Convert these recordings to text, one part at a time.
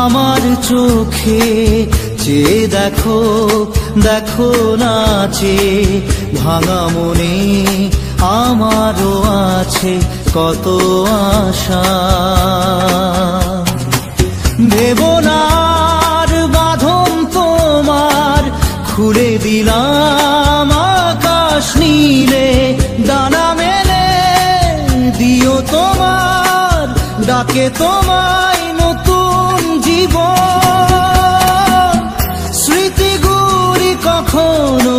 আমার চোখে চেয়ে দেখো, দেখো নাচে ভাঙা মনে আমারও আছে কত আশা। ভেবনার বাঁধন তোমার খুলে দিলাম আকাশ নীলে, ডানা মেলে দিও তোমার ডাকে তোমায় নতুন জীবন। স্মৃতিগুলি কখনো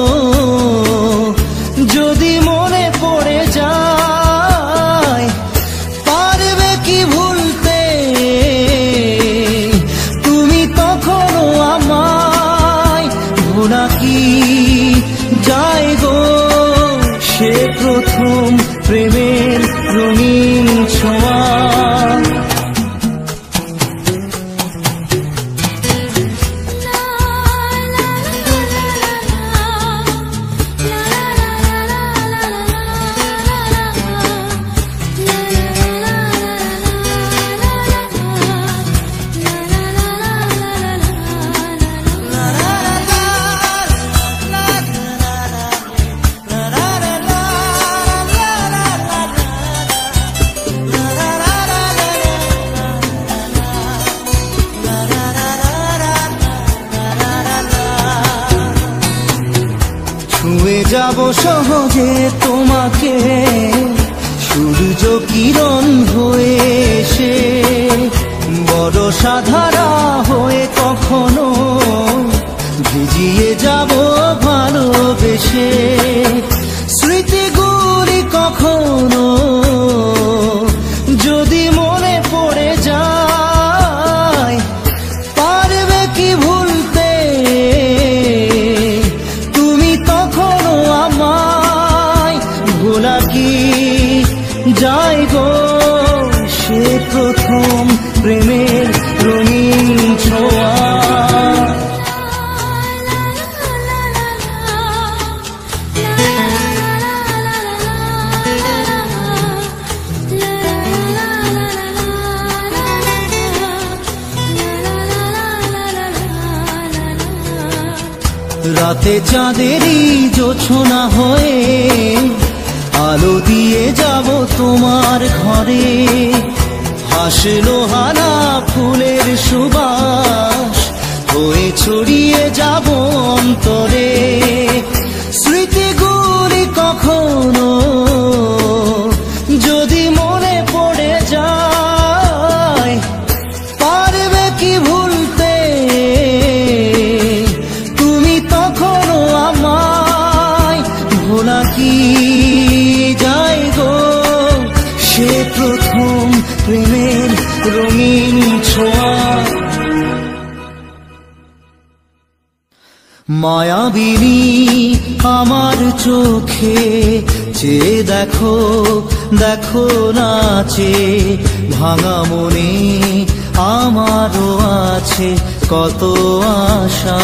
যদি মনে পড়ে যায়, পারবে কি ভুলতে তুমি তখনও আমায়? ভোলা কি যায় গো সে প্রথম প্রেমের রঙিন ছোঁয়া। ছুঁয়ে যাব সহজে তোমাকে সূর্য কিরণ হয়ে এসে, বরষা ধারা হয়ে কখনো ভিজিয়ে যাব ভালোবেসে। স্মৃতিগুলি কখনো যদি মনে পড়ে যায়, পারবে কি ভুলতে তুমি তখনও আমায়? ভোলা কি যায় গো সে প্রথম প্রেমের রঙিন ছোঁয়া। রাতে চাঁদেরই জোছনা হয়ে আলো দিয়ে যাব তোমার ঘরে, হাসলো হানা ফুলের সুবাস হয়ে ছড়িয়ে যাব অন্তরে। স্মৃতিগুলি কখনো যদি মনে পড়ে যায়, পারবে কি ভুলতে তুমি তখনও আমায়? ভোলা কি যায় গো সে প্রথম প্রেমের রঙিন ছোঁয়া। মায়াবিনী আমার চোখে চেয়ে দেখো, দেখো নাচে ভাঙা মনে আমারও আছে কত আশা।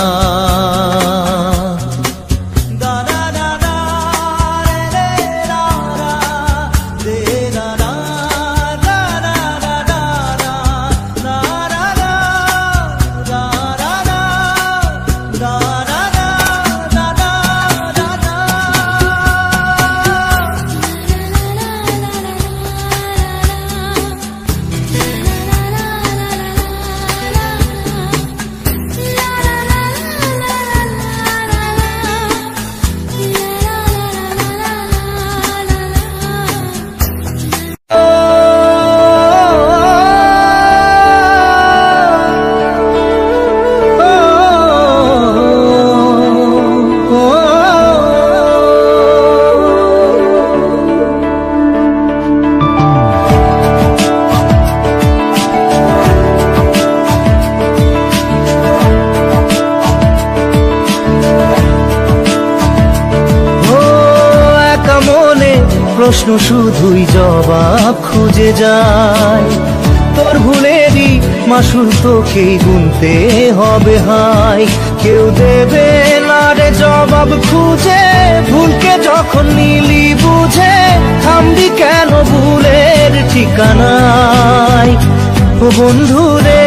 প্রশ্ন শুধুই জবাব খুঁজে যায়, তোর ভুলেরই মাসুল তোকেই গুনতে হবে হায়। কেউ দেবে না রে জবাব খুঁজে, ভুলকে যখন নিলি বুঝে থামবি কেন ভুলের ঠিকানায়। ও বন্ধু রে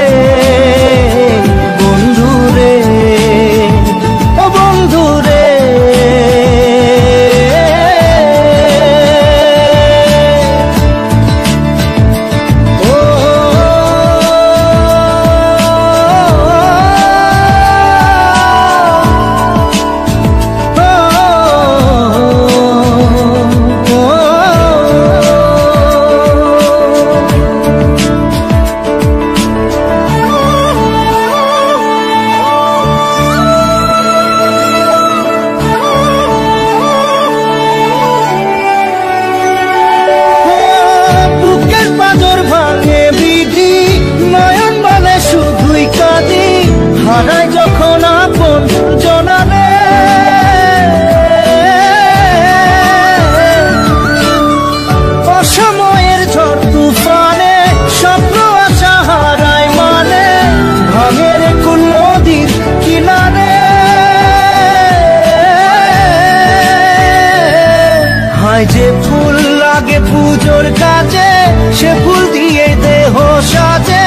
লাগে পুজোর কাজে, সে ফুল দিয়ে দেহ সাজে,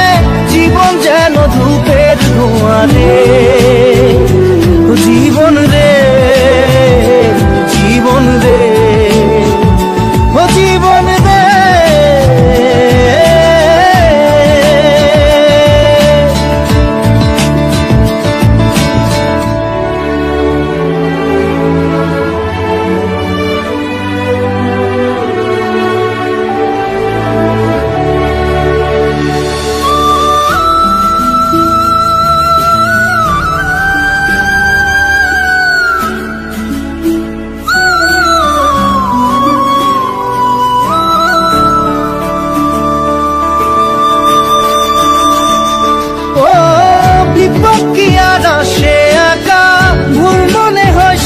জীবন যেন ধূপের ধোঁয়ারে। জীবন রে, জীবন রে, ও জীবন রে।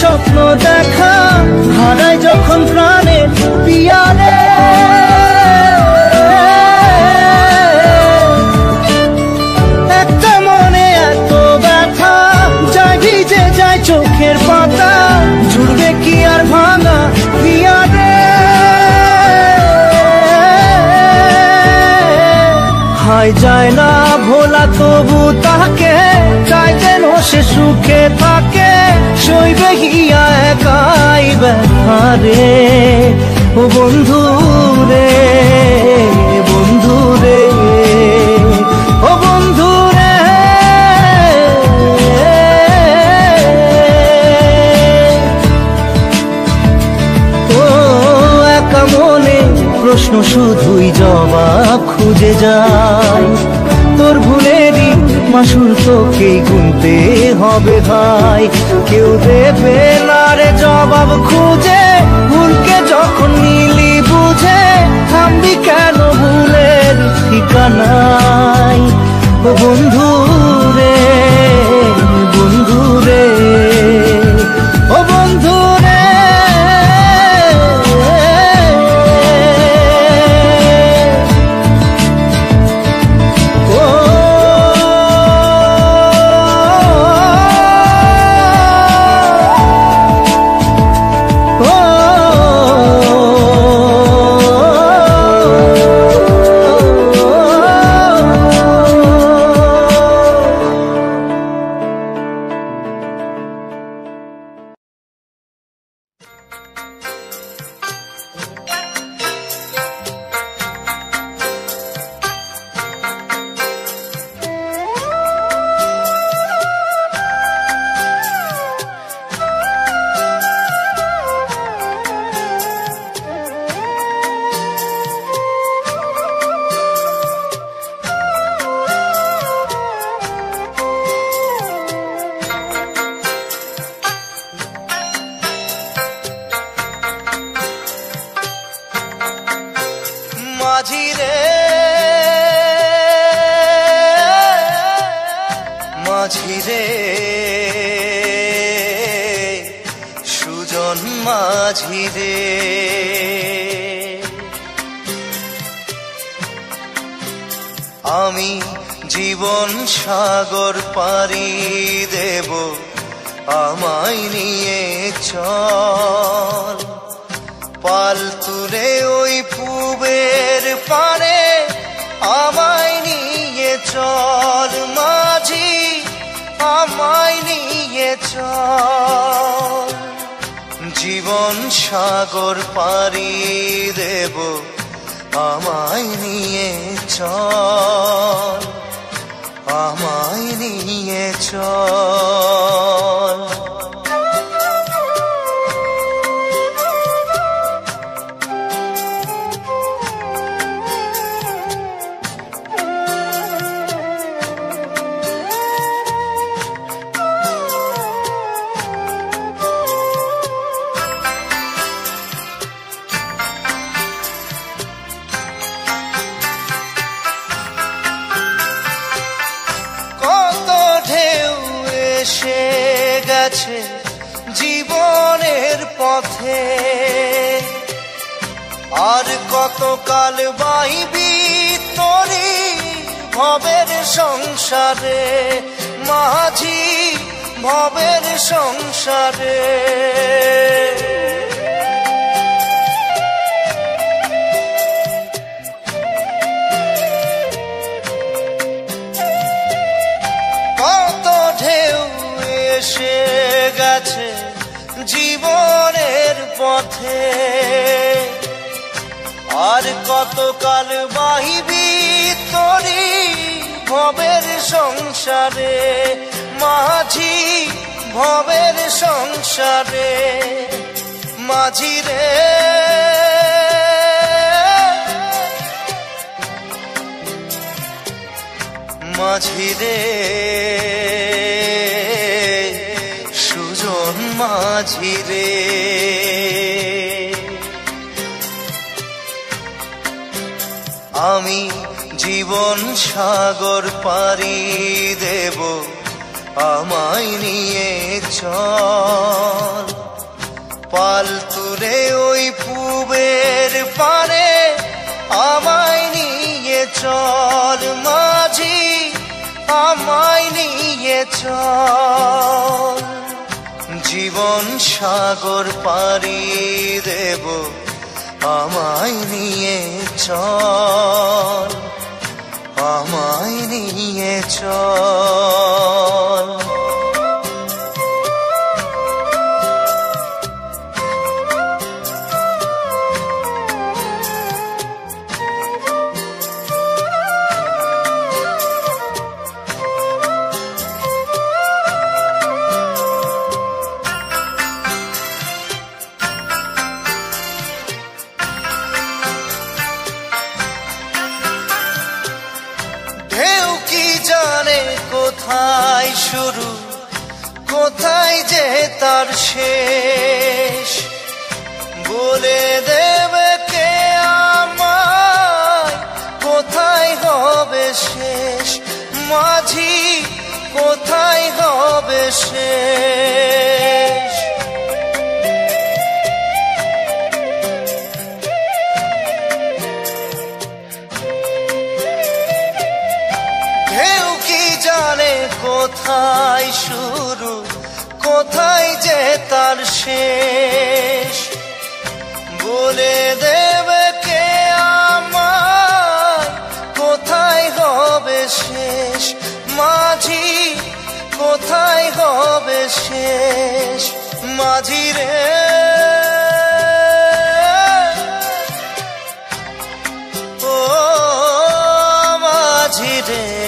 স্বপ্ন দেখা হারায় যখন প্রাণের পিয়ারে, একটা মনে এত ব্যথা যায় ভিজে যায় চোখের পাতা, জুড়বে কি আর ভাঙা পিয়ারে। হায় যায় না ভোলা তবু তাকে চাই যেন সে সুখে থাকে, সইবে হিয়া একাই ব্যথা রে। ও বন্ধু রে, বন্ধু রে, ও বন্ধু রে। ও একা মনে প্রশ্ন শুধুই জবাব খুঁজে যায়, তোর ভুলেরই মাসুল তোকেই গুনতে হবে ভাই। কেউ দেবে না রে জবাব খুঁজে, ভুলকে যখন নিলি বুঝে, থামবি কেন ভুলের ঠিকানায়। ও বন্ধু রে, বন্ধু রে, ও বন্ধু রে। মাঝিরে সুজন মাঝিরে, আমি জীবন সাগর পাড়ি দেব, আমায় নিয়ে চল। পাল তুলে ওই পূবের পারে আমায় নিয়ে চল মাঝি, আমায় নিয়ে চল। জীবন সাগর পাড়ি দেব, আমায় নিয়ে চল, আমায় নিয়ে চল। জীবনের পথে আর কতকাল বাইবি তোরি ভবের সংসারে মাঝি, ভবের সংসারে। কতকাল বাহিবি তরি ভবের সংসারে মাঝি ভবের সংসারে মাঝি রে মাঝি রে সুজন মাঝি রে আমি জীবন সাগর পাড়ি দেব আমায় নিয়ে চল পাল তুলে ওই পূবের পারে আমায় নিয়ে চল মাঝি আমায় নিয়ে চল জীবন সাগর পাড়ি দেব আমায় নিয়ে চল আমায় নিয়ে চল কোথায় শুরু কোথায় যে তার শেষ বলে দেবে কে আমায় কোথায় হবে শেষ মাঝি কোথায় হবে শেষ কোথায় শুরু কোথায় যে তার শেষ বলে দেবে কে আমায় কোথায় হবে শেষ মাঝি কোথায় হবে শেষ মাঝি রে ও মাঝি রে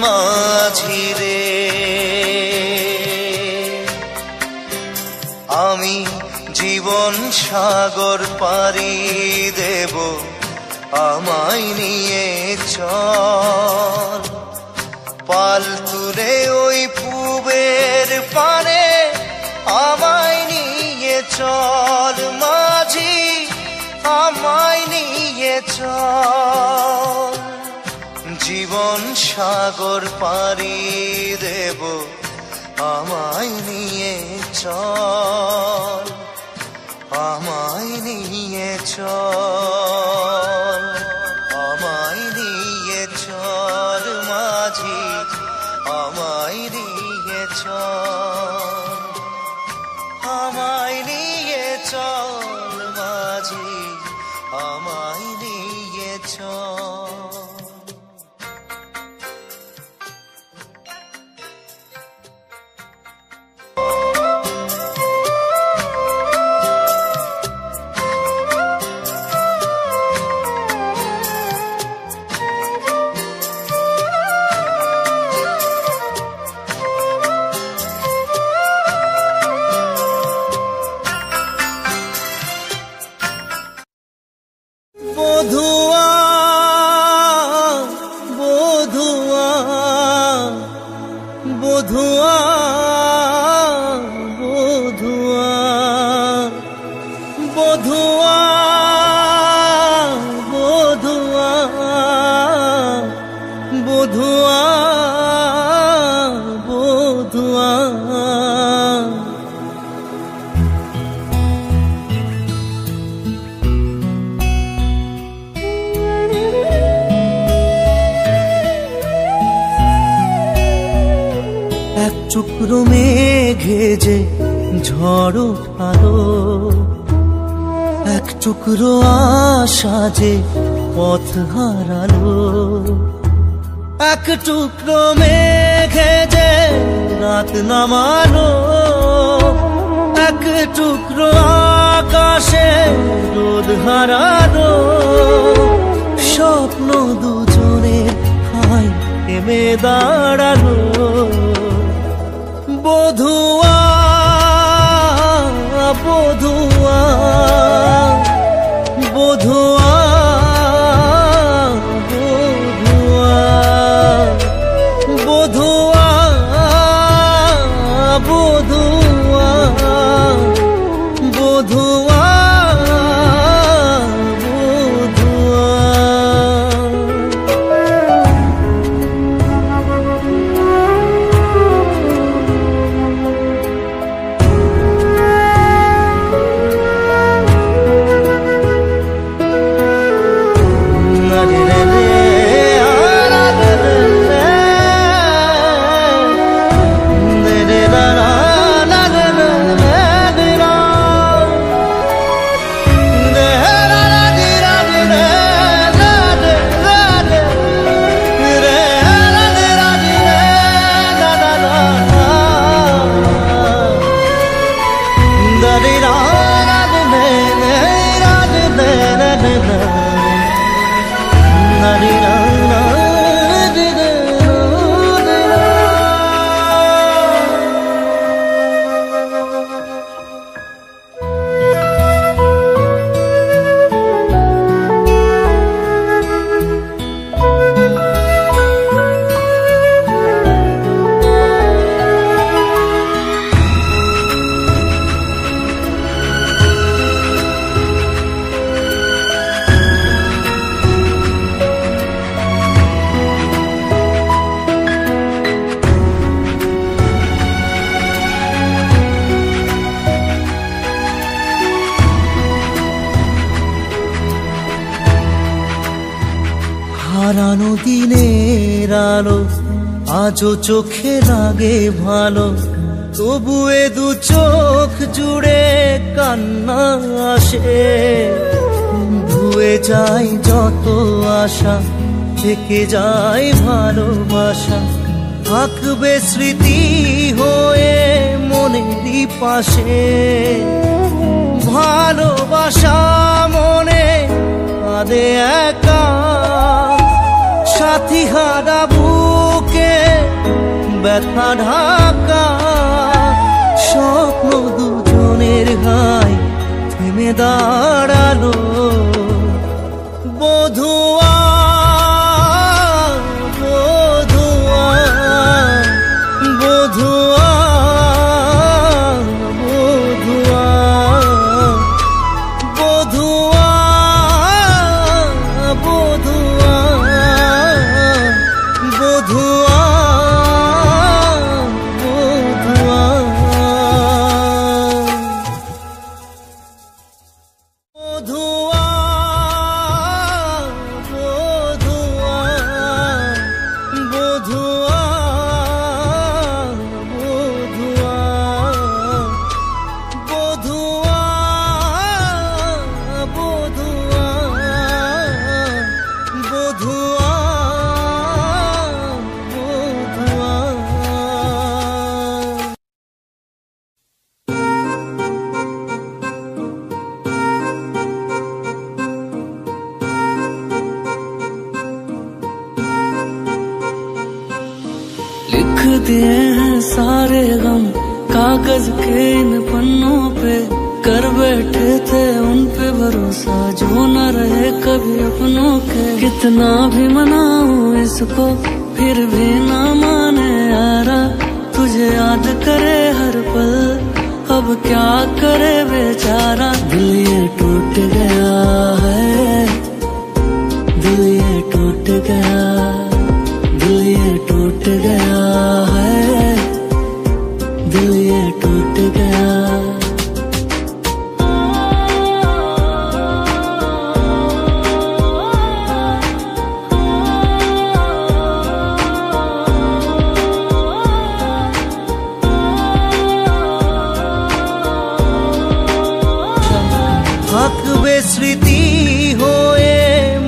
মাঝি রে আমি জীবন সাগর পাড়ি দেব আমায় নিয়ে চল পাল তুলে ওই পূবের পারে আমায় নিয়ে চল মাঝি আমায় নিয়ে চল জীবন সাগর পাড়ি দেব আমায় নিয়ে চল আমায় নিয়ে চল আমায় নিয়ে চল মাঝি আমায় নিয়ে চল আমায় নিয়ে চল মাঝি আমায় নিয়ে চল টুকরো মেঘে যে ঝড় উঠালো, এক টুকরো আশা যে পথ হারালো, এক টুকরো মেঘে যে রাত নামালো, এক টুকরো হারানো স্বপ্ন দুজনের হাই থেমে দাঁড়ালো। বধুয়া বধুয়া বধুয়া বধুয়া বধুয়া বধুয়া হারানো দিনের আলো আজও চোখে লাগে ভালো, তবু এ দু চোখ জুড়ে কান্না আসে। ধুয়ে যায় যত আশা, থেকে যায় ভালোবাসা, থাকবে স্মৃতি হয়ে মনেরই পাশে। ভালোবাসা মনে কাঁদে একা, সাথী হারা বুকে ব্যথা ঢাকা। স্বপ্ন দুজনের গায় থেমে দাঁড়ালো। বধুয়া বধুয়া বধুয়া বধুয়া বধুয়া বধুয়া বধুয়া दिए हैं सारे गम कागज के इन पन्नों पे, कर बैठे थे उन पे भरोसा जो न रहे कभी अपनों के। कितना भी मनाऊं इसको फिर भी ना माने यारा, तुझे याद करे हर पल अब क्या करे बेचारा। दिल ये टूट गया है, दिल ये टूट गया, दिल ये टूट गया है, दिल ये टूट गया। থাকবে স্মৃতি হয়ে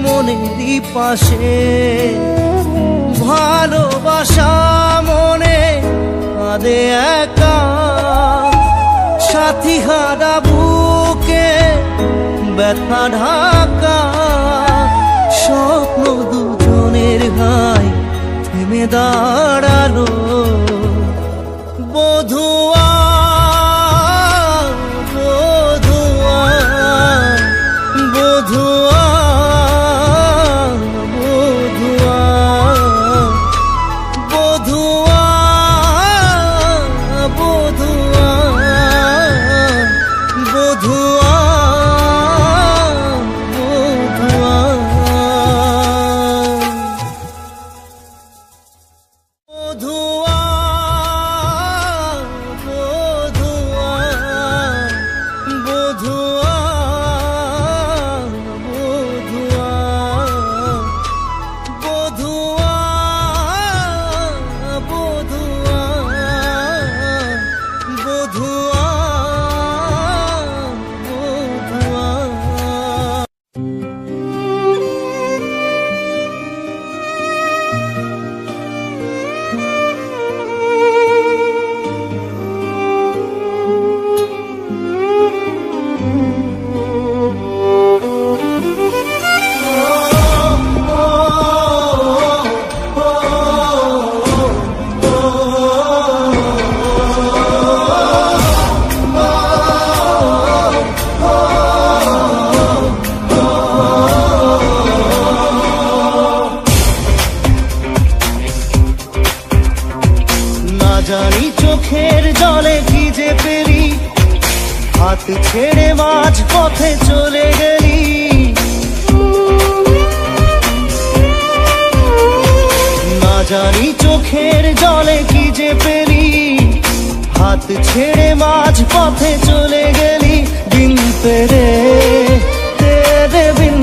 মনেরই পাশে। ভালোবাসা মনে কাঁদে একা, সাথী হারা বুকে ব্যথা ঢাকা স্বপ্ন দুজনের হাই থেমে দাঁড়ালো। বধুয়া বধুয়া বধুয়া বধুয়া বধুয়া বধুয়া বধুয়া জানি চোখের জলে ভিজে পেলি, হাত ছেড়ে মাঝ পথে চলে গেলি। না জানি চোখের জলে কি যে পেলি, হাত ছেড়ে মাঝ পথে চলে গেলি। বিন তেরে তেরে বিন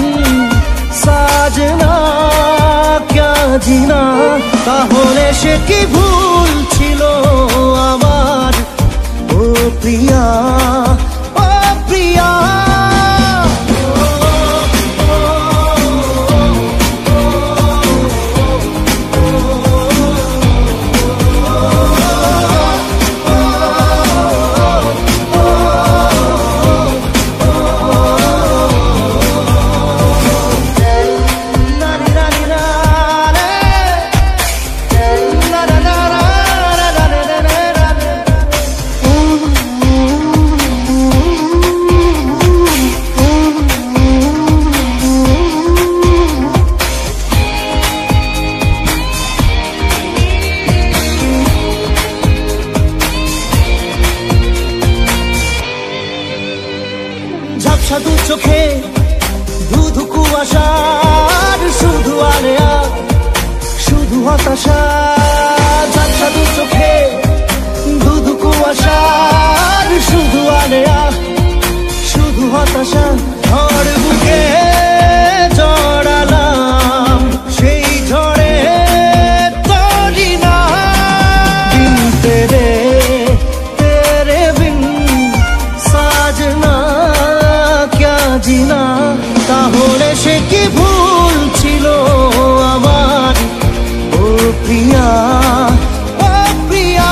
সাজনা ক্যা জিনা, তাহলে সে কি ভুল ছিল আমার? ও প্রিয়া ও প্রিয়া, ঝাপসা দু চোখে ধুধু কুয়াশার শুধু আলেয়া শুধু হতাশা। ঝাপসা দু চোখে ধুধু কুয়াশার শুধু আলেয়া শুধু হতাশা। ঝড় বুকে জড়ালাম, সেই ঝড়ে তরি না। বিন তেরে তেরে বিন সাজনা ক্যা জিনা, তাহলে সে কি ভুল ছিল আমার? ও প্রিয়া ও প্রিয়া,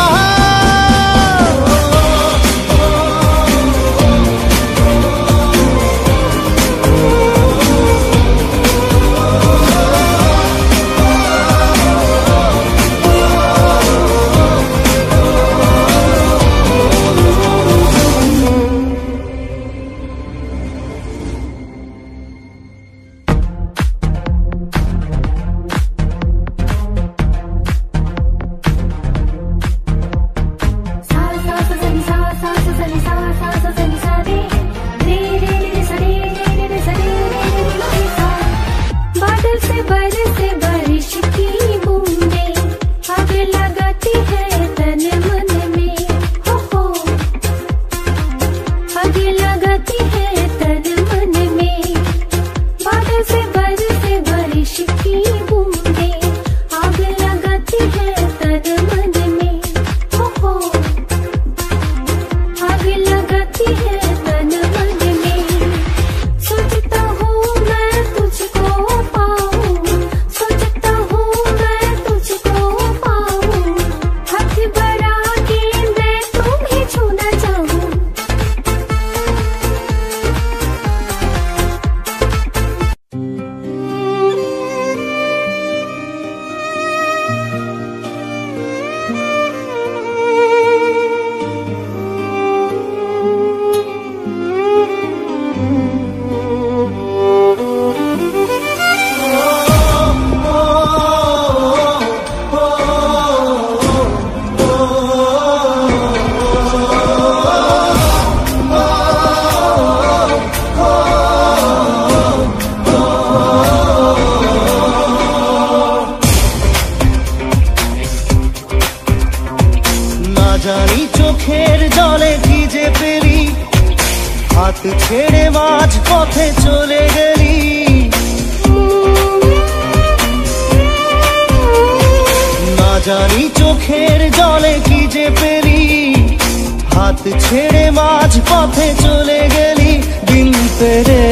হাত ছেড়ে মাঝ পথে চলে গেলি। না জানি চোখের জলে কি যে পেলি, হাত ছেড়ে মাঝ পথে চলে গেলি। দিন পেরে